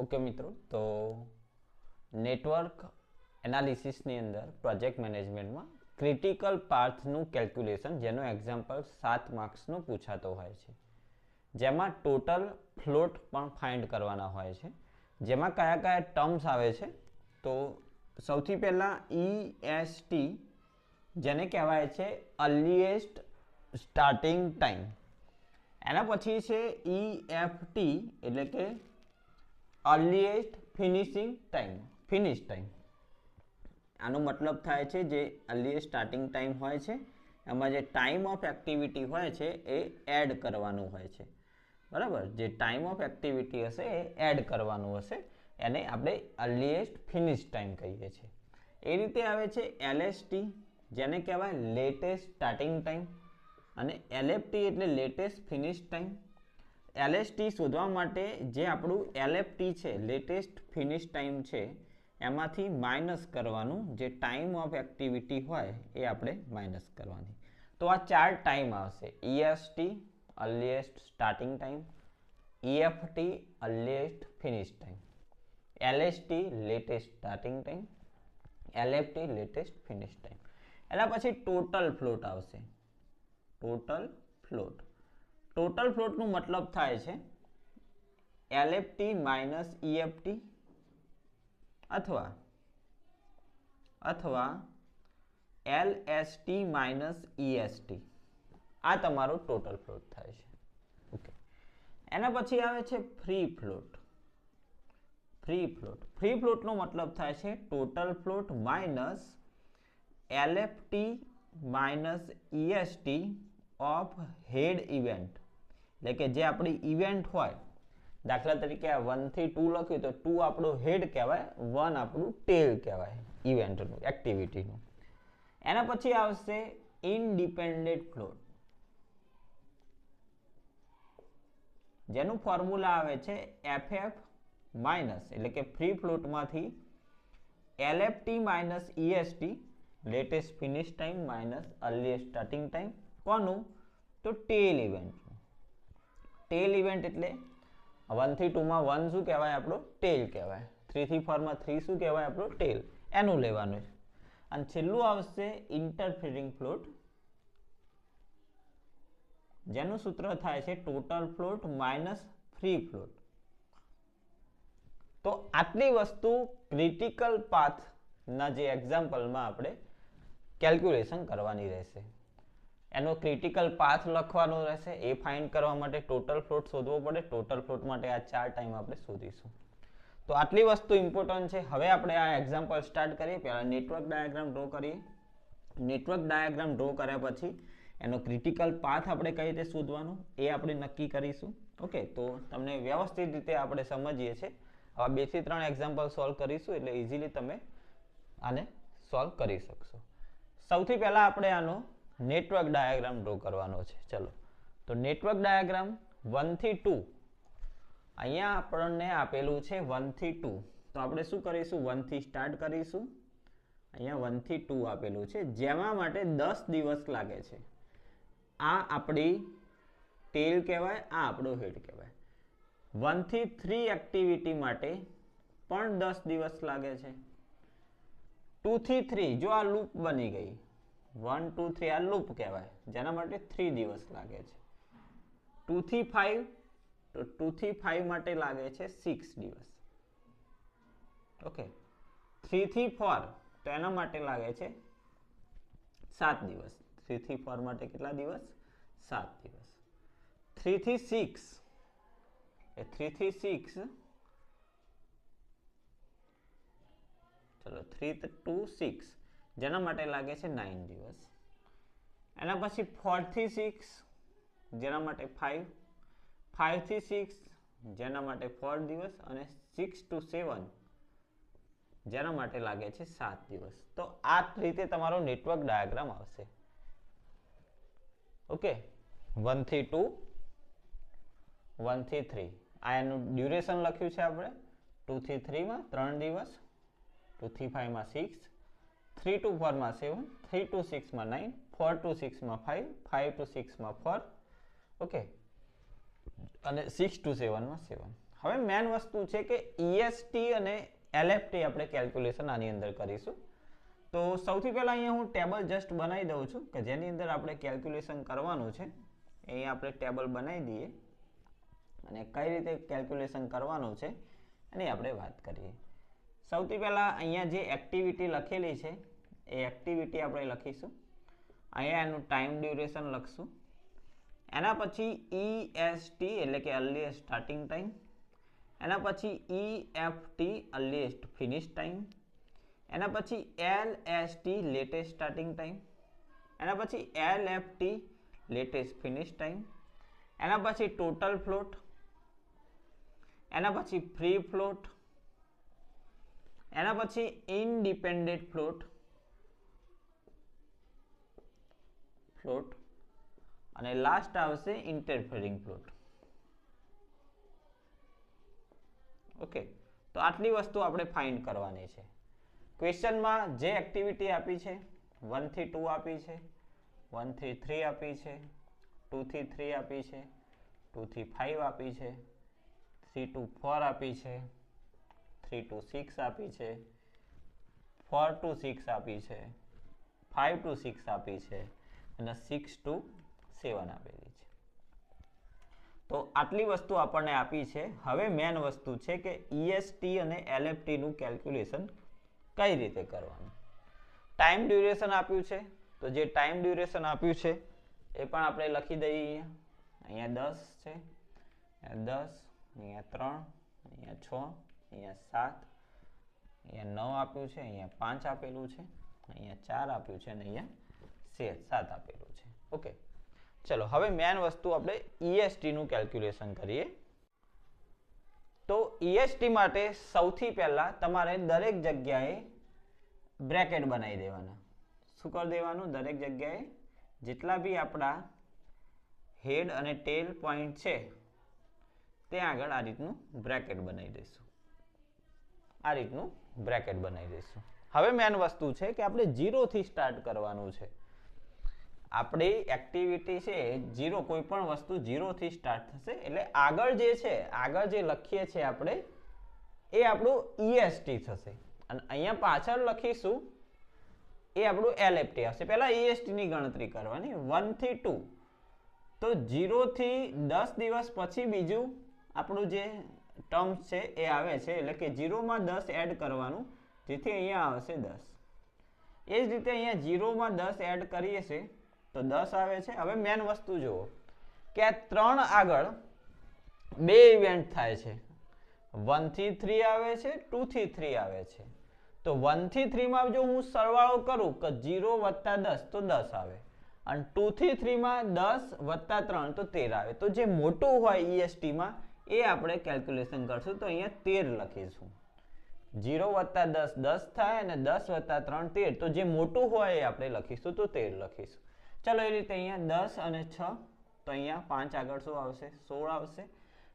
Okay મિત્રો, તો network એનાલિસિસની અંદર પ્રોજેક્ટ મેનેજમેન્ટમાં ક્રિટિકલ પાથનું કેલ્ક્યુલેશન, જેનો એક્ઝામ્પલ 7 માર્ક્સનું પૂછાતો હોય છે, જેમાં ટોટલ ફ્લોટ પણ ફાઇન્ડ કરવાના હોય છે, જેમાં કયા કયા ટર્મ્સ આવે છે. તો સૌથી પહેલાં EST, જેને કહેવાય છે અર્લીએસ્ટ સ્ટાર્ટિંગ ટાઈમ. એના પછી છે EFT, એટલે કે earliest finishing time, finish time. આનો મતલબ થાય છે જે અર્લીએસ્ટ સ્ટાર્ટિંગ ટાઈમ હોય છે એમાં જે ટાઈમ ઓફ એક્ટિવિટી હોય છે એ એડ કરવાનું હોય છે, બરાબર. જે ટાઈમ ઓફ એક્ટિવિટી હશે એ એડ કરવાનું હશે, એને આપણે અર્લીએસ્ટ ફિનિશ ટાઈમ કહીએ છીએ. એ રીતે આવે છે LST, જેને કહેવાય લેટેસ્ટ સ્ટાર્ટિંગ ટાઈમ, અને LFT એટલે લેટેસ્ટ ફિનિશ ટાઈમ. LST શોધવા માટે જે આપણું LFT છે, લેટેસ્ટ ફિનિશ ટાઈમ છે, એમાંથી માઇનસ કરવાનું, જે ટાઈમ ઓફ એક્ટિવિટી હોય એ આપણે માઇનસ કરવાની. તો આ 4 ટાઈમ આવશે: EST earliest starting time, EFT earliest finish time, LST latest starting time, LFT latest finish time. એના પછી ટોટલ ફ્લોટ આવશે. ટોટલ ફ્લોટ, ટોટલ ફ્લોટનું મતલબ થાય છે LFT માઇનસ EFT અથવા LST માઇનસ EST. આ તમારો ટોટલ ફ્લોટ થાય છે. ઓકે. એના પછી આવે છે free float. Free float, free ફ્લોટનો મતલબ થાય છે total float minus LFT minus EST of head event. એટલે કે જે આપણી ઇવેન્ટ હોય, દાખલા તરીકે આ 1 થી 2 લખ્યું તો 2 આપણું હેડ કહેવાય, 1 આપણું ટેલ કહેવાય ઇવેન્ટનું, એક્ટિવિટીનું. એના પછી આવશે ઇનડિપેન્ડન્ટ ફ્લોટ, જેનું ફોર્મ્યુલા આવે છે FF માઇનસ, એટલે કે ફ્રી ફ્લોટમાંથી LFT minus EST latest finish time minus earliest starting time. કોનું? તો ટેલ ઇવેન્ટનું. ટેલ ઇવેન્ટ એટલે 1 થી 2 માં 1 શું કહેવાય? આપણો ટેલ કહેવાય. 3 થી 4 માં 3 શું કહેવાય? આપણો ટેલ. એનું લેવાનું છે. અને છેલ્લું આવશે ઇન્ટરફિયરિંગ ફ્લોટ, જેનું સૂત્ર થાય છે total float minus free float. તો આટલી વસ્તુ ક્રિટિકલ પાથના જે એક્ઝામ્પલમાં આપણે કેલ્ક્યુલેશન કરવાની રહેશે. એનો ક્રિટિકલ પાથ લખવાનો રહેશે. એ ફાઇન્ડ કરવા માટે ટોટલ ફ્લોટ શોધવો પડે. ટોટલ ફ્લોટ માટે આ 4 ટાઈમ આપણે શોધીશું. તો આટલી વસ્તુ ઇમ્પોર્ટન્ટ છે. હવે આપણે આ એક્ઝામ્પલ સ્ટાર્ટ કરીએ. પહેલાં નેટવર્ક ડાયાગ્રામ ડ્રો કરીએ. નેટવર્ક ડાયાગ્રામ ડ્રો કર્યા પછી એનો ક્રિટિકલ પાથ આપણે કઈ રીતે શોધવાનો એ આપણે નક્કી કરીશું. ઓકે, તો તમને વ્યવસ્થિત રીતે આપણે સમજીએ છીએ. હવે 2 થી 3 એક્ઝામ્પલ સોલ્વ કરીશું, એટલે ઇઝીલી તમે આને સોલ્વ કરી શકશો. સૌથી પહેલાં આપણે આનો નેટવર્ક ડાયાગ્રામ ડ્રો કરવાનો છે. ચલો, તો નેટવર્ક ડાયાગ્રામ 1 થી 2, અહીંયા આપણને આપેલું છે 1 થી 2. તો આપણે શું કરીશું? 1 થી સ્ટાર્ટ કરીશું. અહીંયા 1 થી 2 આપેલું છે, જેમાં માટે 10 દિવસ લાગે છે. આ આપણી ટેલ કહેવાય, આ આપણો હેડ કહેવાય. 1 થી 3 એક્ટિવિટી માટે પણ 10 દિવસ લાગે છે. 2 થી 3 જો આ લૂપ બની ગઈ, 1 2 3 આ લૂપ કહેવાય, જેના માટે 3 દિવસ લાગે છે. 2 થી 5, તો 2 થી 5 માટે લાગે છે 6 દિવસ. ઓકે. 3 થી 4, તો એના માટે લાગે છે 7 દિવસ. 3 થી 4 માટે કેટલા દિવસ? 7 દિવસ. 3 થી 6, એ 3 થી 6, ચલો 3 to 6, જેના માટે લાગે છે 9 દિવસ. એના પછી 4 થી 6, જેના માટે 5, 5 થી 6, જેના માટે 4 દિવસ, અને 6 to 7, જેના માટે લાગે છે 7 દિવસ. તો આ રીતે તમારો નેટવર્ક ડાયાગ્રામ આવશે. ઓકે, 1 થી 2, 1 થી 3, આ એનું ડ્યુરેશન લખ્યું છે આપણે. 2 થી 3 માં 3 દિવસ, 2 થી 5 માં 6, 3 to 4 માં 7, 3 to 6 માં 9, 4 to 6 માં 5, 5 to 6 માં 4. ઓકે, અને 6 to 7 માં 7. હવે મેન વસ્તુ છે કે EST અને LFT આપણે કેલ્ક્યુલેશન આની અંદર કરીશું. તો સૌથી પહેલા અહીંયા હું ટેબલ જસ્ટ બનાવી દઉં છું કે જેની અંદર આપણે કેલ્ક્યુલેશન કરવાનું છે. અહીંયા આપણે ટેબલ બનાવી દઈએ અને કઈ રીતે કેલ્ક્યુલેશન કરવાનું છે એની આપણે વાત કરીએ. સૌથી પહેલા અહીંયા જે એક્ટિવિટી લખેલી છે એ એક્ટિવિટી આપણે લખીશું. અહીંયા એનું ટાઈમ ડ્યુરેશન લખશું. એના પછી EST એટલે કે અર્લીએસ્ટ સ્ટાર્ટિંગ ટાઈમ, એના પછી EFT અર્લીએસ્ટ ફિનિશ ટાઈમ, એના પછી LST લેટેસ્ટ સ્ટાર્ટિંગ ટાઈમ, એના પછી LFT લેટેસ્ટ ફિનિશ ટાઈમ, એના પછી ટોટલ ફ્લોટ, એના પછી ફ્રી ફ્લોટ, એના પછી ઇન્ડિપેન્ડન્ટ ફ્લોટ અને લાસ્ટ આવશે ઇન્ટરફેરિંગ ફ્લોટ. ઓકે, તો આટલી વસ્તુ આપણે ફાઇન્ડ કરવાની છે. ક્વેશ્ચનમાં જે એક્ટિવિટી આપી છે 1 થી 2 આપી છે, 1 થી 3 આપી છે, 2 થી 3 આપી છે, 2 થી 5 આપી છે, 3 to 4 આપી છે, 3 to 6 આપી છે, 4 to 6 આપી છે, 5 to 6 આપી છે અને 6 to 7 આપેલી છે. તો આટલી વસ્તુ આપણને આપી છે. હવે મેન વસ્તુ છે કે EST અને LFT નું કેલ્ક્યુલેશન કઈ રીતે કરવાનું. ટાઈમ ડ્યુરેશન આપ્યું છે, તો જે ટાઈમ ડ્યુરેશન આપ્યું છે એ પણ આપણે લખી દઈએ. અહીંયા 10 છે, અહીંયા 10, અહીંયા 3, અહીંયા 6, અહીંયા 7, અહીંયા 9 આપ્યું છે, અહીંયા 5 આપેલું છે, અહીંયા 4 આપ્યું છે અને અહીંયા 7 આપેલું છે. ઓકે, ચલો હવે મેન વસ્તુ આપણે EST નું કેલ્ક્યુલેશન કરીએ. તો EST માટે સૌથી પહેલા તમારે દરેક જગ્યાએ બ્રેકેટ બનાવી દેવાના. શું કરી દેવાનું? દરેક જગ્યાએ જેટલા બી આપણા હેડ અને ટેલ પોઈન્ટ છે ત્યાં આગળ આ રીતનું બ્રેકેટ બનાવી દઈશું. આ રીતનું બ્રેકેટ બનાવી દઈશું. હવે મેન વસ્તુ છે કે આપણે 0 થી સ્ટાર્ટ કરવાનું છે. આપણી એક્ટિવિટી છે 0, કોઈ પણ વસ્તુ 0 થી સ્ટાર્ટ થશે. એટલે આગળ જે છે, આગળ જે લખીએ છીએ આપણે એ આપણું EST થશે અને અહીંયા પાછળ લખીશું એ આપણું LFT આવશે. પહેલા EST ની ગણતરી કરવાની 1 થી 2. તો 0 થી 10 દિવસ પછી બીજું આપણું જે ટર્મ્સ છે એ આવે છે, એટલે કે 0 માં 10 એડ કરવાનું, જેથી અહીંયા આવશે 10. એ જ રીતે અહીંયા 0 માં 10 એડ કરીએ છીએ તો 10 આવે છે. હવે મેન વસ્તુ જુઓ કે આ 3 આગળ 2 ઇવેન્ટ થાય છે. 1 થી 3 આવે છે, 2 થી 3 આવે છે. તો 1 થી 3 માં જો હું સરવાળો કરું કે 0 વત્તા 10 તો 10 આવે અને 2 થી 3 માં 10 વત્તા 3 તો 13 આવે. તો જે મોટું હોય EST માં એ આપણે કેલ્ક્યુલેશન કરશું. તો અહીંયા 13 લખીશું. 0 વત્તા 10 10 થાય અને 10 વત્તા 3 13. તો જે મોટું હોય એ આપણે લખીશું, તો 13 લખીશું. ચલો એ રીતે અહીંયા 10 અને 6, તો અહીંયા 5 આગળ શું આવશે? 16 આવશે.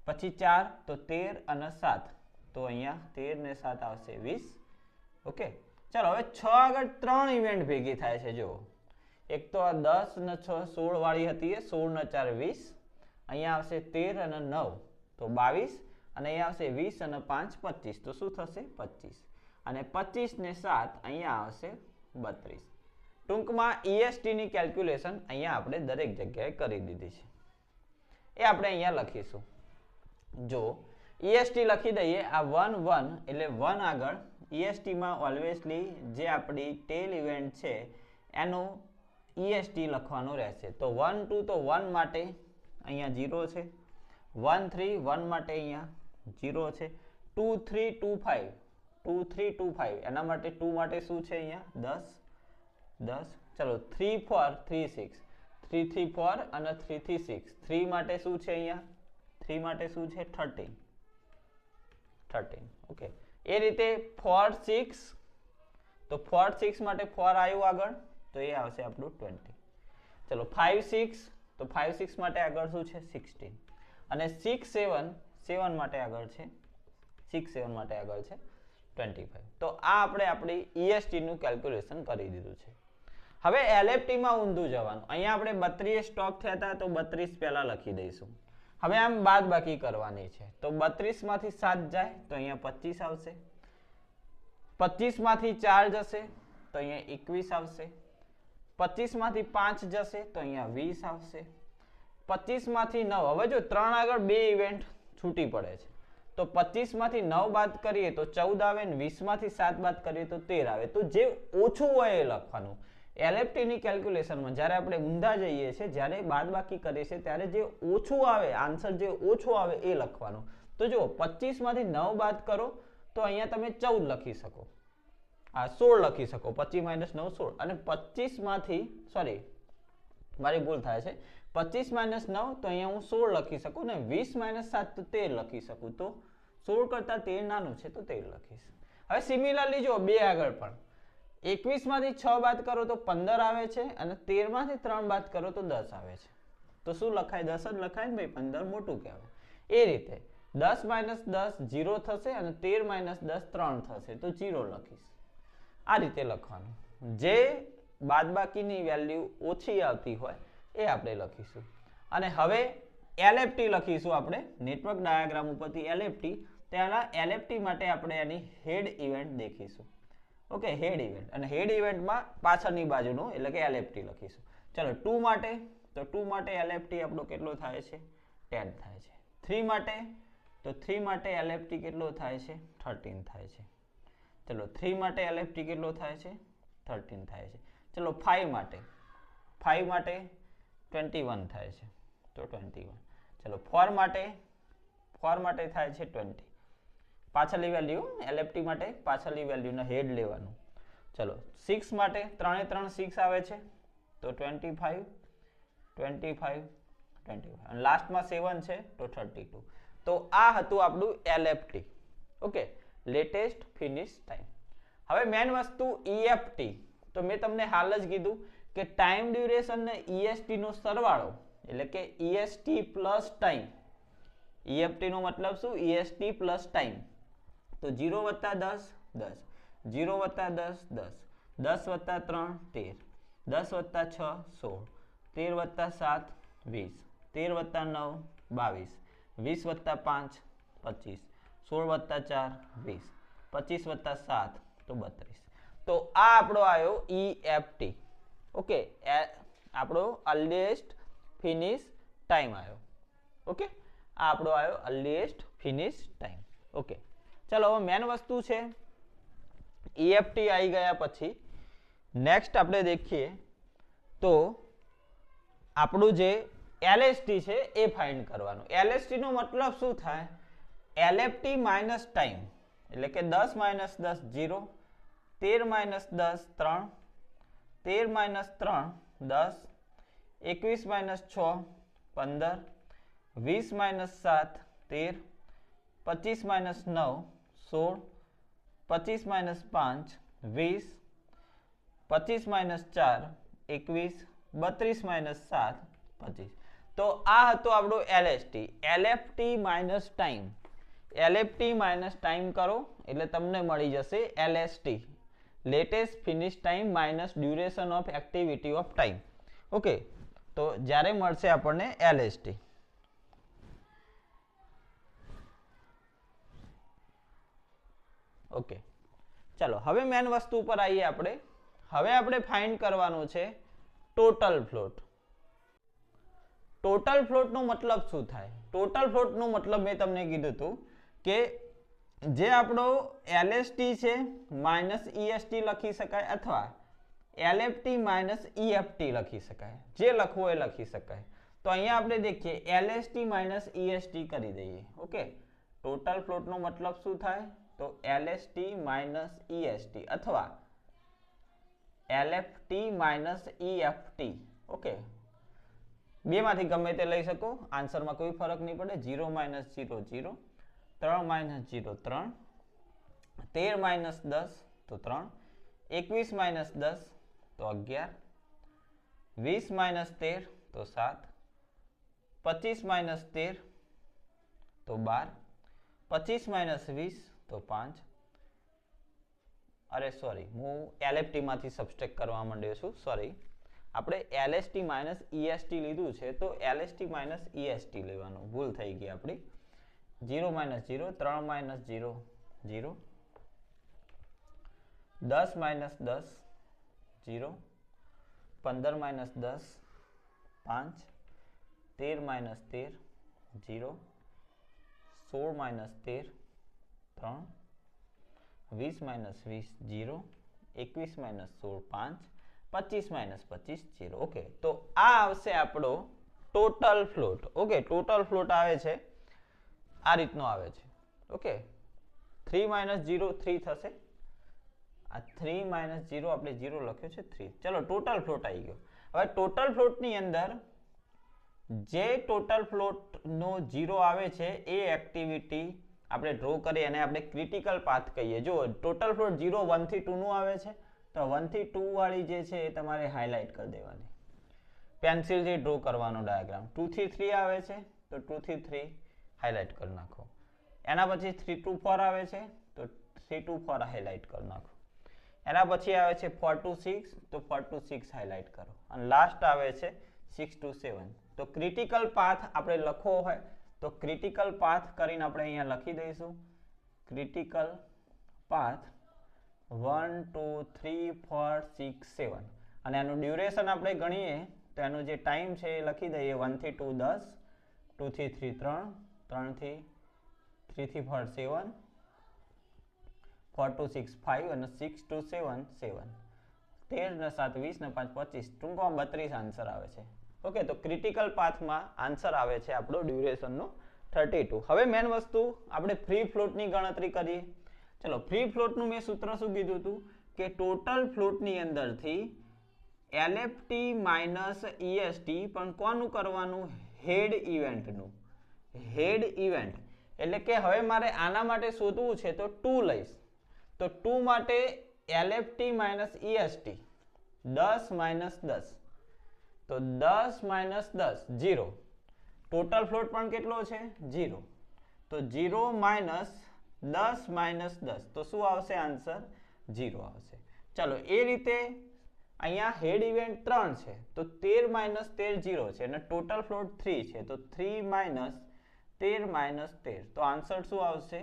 પછી 4 તો 13 અને 7, તો અહીંયા 13 ને 7 આવશે 20. ઓકે, ચલો હવે 6 આગળ 3 ઇવેન્ટ ભેગી થાય છે. જુઓ, એક તો આ 10 અને 6 16 વાળી હતી, એ 16 ને 4 20. અહીંયા આવશે 13 અને 9 તો 22 અને અહીંયા આવશે 20 અને 5 25. તો શું થશે? 25 અને 25 ને 7 અહીંયા આવશે 32. ટૂંકમાં EST ની કેલ્ક્યુલેશન અહીંયા આપણે દરેક જગ્યાએ કરી દીધી છે. એ આપણે અહીંયા લખીશું. જો EST લખી દઈએ, આ 1 1 એટલે 1 આગળ EST માં ઓલવેઝલી જે આપણી ટેલ ઇવેન્ટ છે એનો EST લખવાનો રહેશે. તો 1 2 તો 1 માટે અહીંયા 0 છે, 1 3 1 માટે અહીંયા 0 છે, 2 3 2 5 2 3 2 5 એના માટે 2 માટે શું છે? અહીંયા 10. ચલો 3 4 3 6 3 3 4 અને 3 થી 6. 3 માટે શું છે? અહીંયા 3 માટે શું છે? 13. ઓકે, એ રીતે 4 6, તો 4 6 માટે 4 આવ્યું આગળ, તો એ આવશે આપણું 20. ચલો 5 6, તો 5 6 માટે આગળ શું છે? 16 અને 6 7 7 માટે આગળ છે 6 7 માટે આગળ છે 25. તો આ આપણે આપણી EST નું કેલ્ક્યુલેશન કરી દીધું છે. હવે LFT માં ઊંધું જવાનું. અહીંયા આપણે 32 સ્ટોક થયા હતા તો 32 પહેલા લખી દઈશું. હવે આમ બાદબાકી કરવાની છે તો 32 માંથી 7 જાય તો અહીંયા 25 આવશે, 25 માંથી 4 જશે તો અહીંયા 21 આવશે, 25 માંથી 5 જશે તો અહીંયા 20 આવશે, 25 માંથી 9, હવે જો 3 આગળ 2 ઇવેન્ટ છૂટી પડે છે તો 25 માંથી 9 બાદ કરીએ તો 14 આવે ને 20 માંથી 7 બાદ કરીએ તો 13 આવે, તો જે ઓછું હોય એ લખવાનું. LFT ની કેલ્ક્યુલેશનમાં જ્યારે આપણે ઊંધા જઈએ છીએ, જ્યારે બાદબાકી કરીએ છીએ ત્યારે જે ઓછું આવે, આન્સર જે ઓછો આવે એ લખવાનું. તો જો 25 માંથી 9 બાદ કરો તો અહીંયા તમે 14 લખી શકો, 16 લખી શકો, 25 - 9 16, અને 25 માંથી સોરી મારી ભૂલ થાય છે, 25 - 9 તો અહીંયા હું 16 લખી શકું ને 20 - 7 તો 13 લખી શકું, તો 16 કરતા 13 નાનું છે તો 13 લખીશ. હવે સિમિલરલી જો 2 આગળ પણ 21 માંથી 6 બાદ કરો તો 15 આવે છે અને 13 માંથી 3 બાદ કરો તો 10 આવે છે, તો શું લખાય? 10 જ લખાય ને ભાઈ, 15 મોટું કહેવાય. એ રીતે 10 - 10 0 થશે અને 13 - 10 3 થશે તો 0 લખીશ. આ રીતે લખવાનું. જે બાદબાકીની વેલ્યુ ઓછી આવતી હોય એ આપણે લખીશું. અને હવે LFT લખીશું આપણે, નેટવર્ક ડાયાગ્રામ ઉપરથી LFT. ત્યાંના LFT માટે આપણે એની હેડ ઇવેન્ટ દેખીશું. ઓકે, હેડ ઇવેન્ટ, અને હેડ ઇવેન્ટમાં પાછળની બાજુનું એટલે કે LFT લખીશું. ચલો 2 માટે, તો 2 માટે LFT આપણો કેટલો થાય છે? 10 થાય છે. 3 માટે, તો 3 માટે LFT કેટલો થાય છે? 13 થાય છે. ચલો 3 માટે LFT કેટલો થાય છે? 13 થાય છે. ચલો 5 માટે, 5 માટે 21 થાય છે તો 21. ચલો 4 માટે થાય છે 20. પાછળની વેલ્યુ LFT માટે પાછળની વેલ્યુનો હેડ લેવાનું. ચલો 6 માટે 3 3 6 આવે છે તો 25 25 25, અને લાસ્ટમાં 7 છે તો 32. તો આ હતું આપણું LFT. Okay, latest finish time. હવે મેન વસ્તુ EFT. તો મેં તમને હાલ જ કીધું કે ટાઈમ ડ્યુરેશન ને EST નો સરવાળો એટલે કે EST પ્લસ ટાઈમ. EFT નો મતલબ શું? EST plus time. તો 0 + 10 10, 0 + 10 10, 10 + 3 13, 10 + 6 16, 13 + 7 20, 13 + 9 22, 20 + 5 25, 16 + 4 20, 25 + 7 તો 32. તો આ આપણો આવ્યો EFT. ઓકે, આપણો અર્લીએસ્ટ ફિનિશ ટાઈમ આવ્યો. ઓકે, આ આપણો આવ્યો અર્લીએસ્ટ ફિનિશ ટાઈમ. ઓકે, ચલો હવે મેન વસ્તુ છે EFT આવી ગયા પછી નેક્સ્ટ આપણે દેખીએ તો આપણું જે LST છે એ ફાઇન્ડ કરવાનું. LST નો મતલબ શું થાય? LFT માઇનસ ટાઈમ, એટલે કે 10 - 10 0, 13 - 10 3, 13 - 3 10, 21 - 6 15, 20 - 7 13, 25 - 9 16, 25 - 5 20, 25 - 4 21, 32 - 7 25. તો આ હતું આપણું LST. LFT minus time. LFT minus time કરો એટલે તમને મળી જશે LST, latest finish time minus duration of activity of time. Okay, તો જ્યારે મળશે આપણને LST. ઓકે, ચાલો હવે મેન વસ્તુ ઉપર આવીએ આપણે. હવે આપણે ફાઇન્ડ કરવાનું છે ટોટલ ફ્લોટ. ટોટલ ફ્લોટ નો મતલબ શું થાય? ટોટલ ફ્લોટ નો મતલબ મેં તમને કીધું હતું કે જે આપણો LST છે માઇનસ EST લખી શકાય અથવા LFT માઇનસ EFT લખી શકાય, જે લખવું એ લખી શકાય. તો અહીંયા આપણે દેખીએ LST માઇનસ EST કરી દઈએ. ઓકે, ટોટલ ફ્લોટ નો મતલબ શું થાય? તો LST માઇનસ EST અથવા LFT માઇનસ EFT. ઓકે, બે માંથી ગમે તે લઈ શકો, આન્સરમાં કોઈ ફરક નહીં પડે. 0 - 0 0, 3 - 0 3, 13 - 10 તો 3, 21 - 10 તો 11, 20 - 13 તો 7, 25 - 13 તો 12, 25 - 20 તો 5. અરે સોરી, હું LFT માંથી સબસ્ટ્રેક્ટ કરવા માંડ્યો છું, સોરી. આપણે LST માઇનસ EST લીધું છે તો LST માઇનસ EST લેવાનું, ભૂલ થઈ ગઈ આપણી. 0 minus 0, 3 minus 0 0, 10 minus 10 0, 15 minus 10 5, 13 minus 13 0, 16 minus 13 3, 20 minus 20 0, 21 minus 16 5, 25 minus 25 0. Okay, તો આ આવશે આપણો total float. Okay, total float આવે છે આ રીતનો આવે છે. ઓકે, 3 માઇનસ 0 3 થશે. આ 3 માઇનસ 0 આપણે 0 લખ્યો છે 3. ચલો ટોટલ ફ્લોટ આવી ગયો. હવે ટોટલ ફ્લોટની અંદર જે ટોટલ ફ્લોટનો 0 આવે છે એ એક્ટિવિટી આપણે ડ્રો કરીએ અને આપણે ક્રિટિકલ પાથ કહીએ. જો ટોટલ ફ્લોટ 0 1 થી 2 નું આવે છે તો 1 થી 2 વાળી જે છે એ તમારે હાઇલાઇટ કરી દેવાની, પેન્સિલથી ડ્રો કરવાનો ડાયાગ્રામ. 2 થી 3 આવે છે તો 2 થી 3 હાઇલાઇટ કરી નાખો. એના પછી 3 to 4 આવે છે તો 3 to 4 હાઇલાઇટ કરી નાખો. એના પછી આવે છે 4 to 6 તો 4 to 6 હાઇલાઇટ કરો. અને લાસ્ટ આવે છે 6 to 7. તો ક્રિટિકલ પાથ આપણે લખવો હોય તો ક્રિટિકલ પાથ કરીને આપણે અહીંયા લખી દઈશું. ક્રિટિકલ પાથ 1 2 3 4 6 7 અને એનું ડ્યુરેશન આપણે ગણીએ તો એનો જે ટાઈમ છે એ લખી દઈએ. 1 થી 2 10, 2 થી 3 3, 3 થી 4 7, 4 to 6 5 અને 6 to 7 7. 13 ને 7 20 ને 5 25, ટૂંકમાં 32 આન્સર આવે છે. ઓકે, તો ક્રિટિકલ પાથમાં આન્સર આવે છે આપણો ડ્યુરેશનનો 32. હવે મેન વસ્તુ આપણે ફ્રી ફ્લોટની ગણતરી કરીએ. ચલો, ફ્રી ફ્લોટનું મેં સૂત્ર શું કીધું હતું કે ટોટલ ફ્લોટની અંદરથી LFT માઇનસ EST પણ કોનું કરવાનું? હેડ ઇવેન્ટનું. હેડ ઇવેન્ટ એટલે કે હવે મારે આના માટે શોધવું છે તો 2 લઈશ. તો 2 માટે LFT માઇનસ EST 10 માઇનસ 10 તો 10 માઇનસ 10 0. ટોટલ ફ્લોટ પણ કેટલો છે? 0. તો 0 માઇનસ 10 માઇનસ 10 તો શું આવશે આન્સર? 0 આવશે. ચલો, એ રીતે અહીંયા હેડ ઇવેન્ટ 3 છે તો 13 માઇનસ 13 0 છે અને ટોટલ ફ્લોટ 3 છે તો 3 માઇનસ 13 માઇનસ 13 તો આન્સર શું આવશે?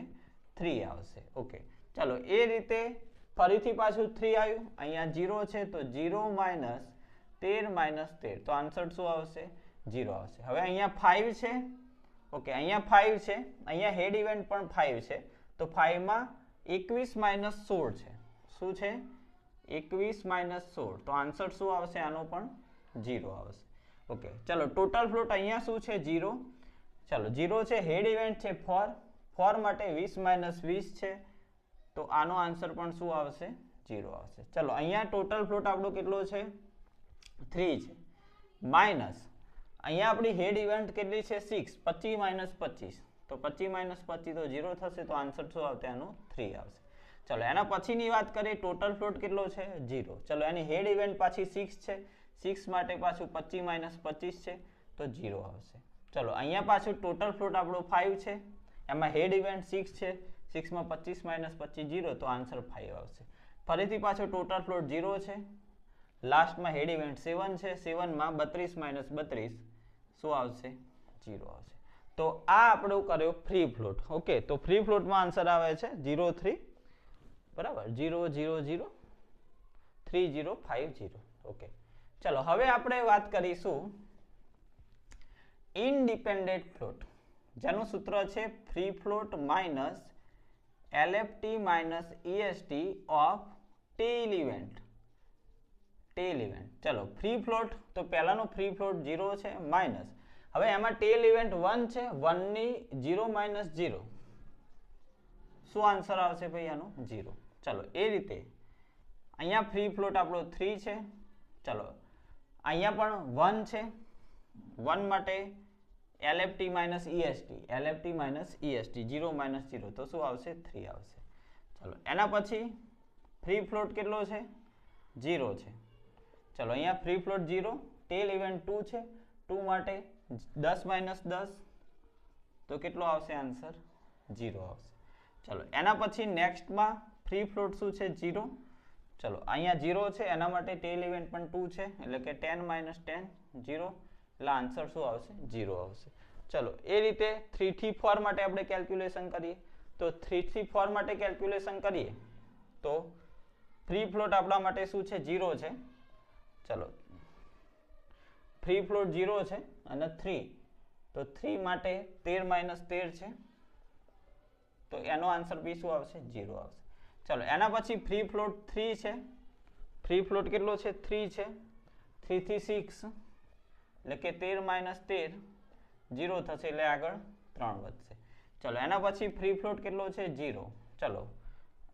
3 આવશે. ઓકે, ચલો એ રીતે ફરીથી પાછું 3 આવ્યું. અહીંયા 0 છે તો 0 માઇનસ 13 માઇનસ 13 તો આન્સર શું આવશે? 0 આવશે. હવે અહીંયા 5 છે. ઓકે, અહીંયા 5 છે, અહીંયા હેડ ઇવેન્ટ પણ 5 છે તો 5 માં 21 માઇનસ 16 છે. શું છે? 21 માઇનસ 16 તો આન્સર શું આવશે? આનો પણ 0 આવશે. ઓકે, ચલો ટોટલ ફ્લોટ અહીંયા શું છે? 0. ચલો 0 છે, હેડ ઇવેન્ટ છે 4. 4 માટે 20 માઇનસ 20 છે તો આનો આન્સર પણ શું આવશે? 0 આવશે. ચલો અહીંયા ટોટલ ફ્લોટ આપણો કેટલો છે? 3 છે. માઇનસ અહીંયા આપણી હેડ ઇવેન્ટ કેટલી છે? 6. 25 માઇનસ 25 તો 25 માઇનસ 25 તો 0 થશે તો આન્સર શું આવશે? આનો 3 આવશે. ચલો એના પછીની વાત કરીએ. ટોટલ ફ્લોટ કેટલો છે? 0. ચલો એની હેડ ઇવેન્ટ પાછી 6 છે. 6 માટે પાછું 25 માઇનસ 25 છે તો 0 આવશે. ચલો અહીંયા પાછું ટોટલ ફ્લોટ આપણો 5 છે, એમાં હેડ ઇવેન્ટ 6 છે. 6 માં 25 માઇનસ 25 0 તો આન્સર 5 આવશે. ફરીથી પાછો ટોટલ ફ્લોટ 0 છે. લાસ્ટમાં હેડ ઇવેન્ટ 7 છે. 7 માં 32 માઇનસ 32 શું આવશે? 0 આવશે. તો આ આપણો કર્યો ફ્રી ફ્લોટ. ઓકે, તો ફ્રી ફ્લોટમાં આન્સર આવે છે 0 3 બરાબર 0 0 0 3 0 5 0. ઓકે, ચલો હવે આપણે વાત કરીશું ઇનડિપેન્ડન્ટ ફ્લોટ, જેનું સૂત્ર છે free float minus LFT minus EST of tail event. Tail event. ચલો ફ્રી ફ્લોટ તો પહેલાનો ફ્રી ફ્લોટ 0 છે માઇનસ હવે એમાં ટેલ ઇવેન્ટ 1 છે. 1 ની 0 માઇનસ 0 શું આન્સર આવશે ભાઈ? આનો 0. ચલો એ રીતે અહીંયા ફ્રી ફ્લોટ આપણો 3 છે. ચલો અહીંયા પણ 1 છે. 1 માટે LFT minus EST LFT minus EST 0 minus 0 તો શું આવશે? 3 આવશે. ચલો એના પછી ફ્રી ફ્લોટ કેટલો છે? 0 છે. ચલો અહીંયા ફ્રી ફ્લોટ 0, ટેલ ઇવેન્ટ 2 છે. 2 માટે 10 માઇનસ 10 તો કેટલો આવશે આન્સર? 0 આવશે. ચલો એના પછી નેક્સ્ટમાં ફ્રી ફ્લોટ શું છે? 0. ચલો અહીંયા 0 છે એના માટે ટેલ ઇવેન્ટ પણ 2 છે એટલે કે 10 - 10 0 એટલે આન્સર શું આવશે 0 આવશે. ચલો એ રીતે 3 થી 4 માટે આપણે કેલ્ક્યુલેશન કરીએ તો 3 થી 4 માટે કેલ્ક્યુલેશન કરીએ તો ફ્રી ફ્લોટ આપણા માટે શું છે 0 છે. ચલો ફ્રી ફ્લોટ 0 છે અને 3 તો 3 માટે 13 - 13 છે તો એનો આન્સર બી શું આવશે 0 આવશે. ચલો એના પછી ફ્રી ફ્લોટ 3 છે. ફ્રી ફ્લોટ કેટલો છે 3 છે. 3 થી 6 એટલે કે 13 - 13 0 થશે એટલે આગળ 3 વધશે. ચલો એના પછી ફ્રી ફ્લોટ કેટલો છે 0. ચલો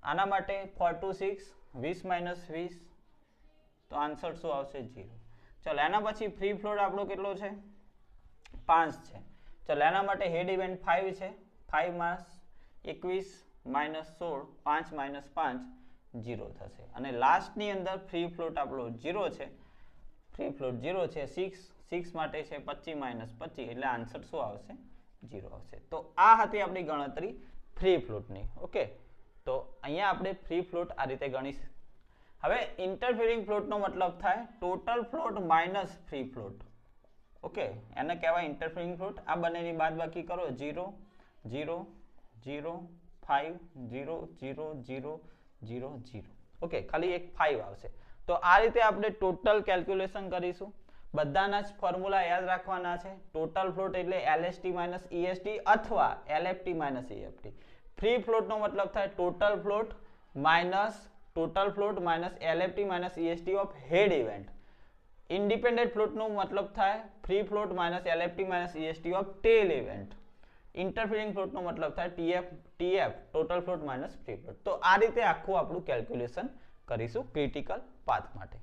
આના માટે 4 to 6 20 - 20 તો આન્સર શું આવશે 0. ચલો એના પછી ફ્રી ફ્લોટ આપણો કેટલો છે 5 છે. ચલો એના માટે હેડ ઇવેન્ટ 5 છે. 5 - 21 - 16 5 - 5 0 થશે અને લાસ્ટની અંદર ફ્રી ફ્લોટ આપણો 0 છે. ફ્રી ફ્લોટ 0 છે 6 માટે છે 25 - 25 એટલે આન્સર શું આવશે 0 આવશે. તો આ હતી આપણી ગણતરી ફ્રી ફ્લોટની. ઓકે તો અહીંયા આપણે ફ્રી ફ્લોટ આ રીતે ગણીશું. હવે ઇન્ટરફેરિંગ ફ્લોટનો મતલબ થાય total float minus free float. Okay એને કહેવાય ઇન્ટરફેરિંગ ફ્લોટ. આ બંનેની બાદબાકી કરો 0 0 0 5 0 0 0 0 0. ઓકે ખાલી એક 5 આવશે. તો આ રીતે આપણે ટોટલ કેલ્ક્યુલેશન કરીશું. બધાના જ ફોર્મ્યુલા યાદ રાખવાના છે. ટોટલ ફ્લોટ એટલે LST - EST અથવા LFT - EFT. ફ્રી ફ્લોટનો મતલબ થાય total float minus LFT - EST of head event. Independent ફ્લોટનો મતલબ થાય free float minus LFT - EST of tail event. Interfering ફ્લોટનો મતલબ થાય TF total float minus free float. તો આ રીતે આખું આપણું કેલ્ક્યુલેશન કરીશું ક્રિટિકલ પાથ માટે.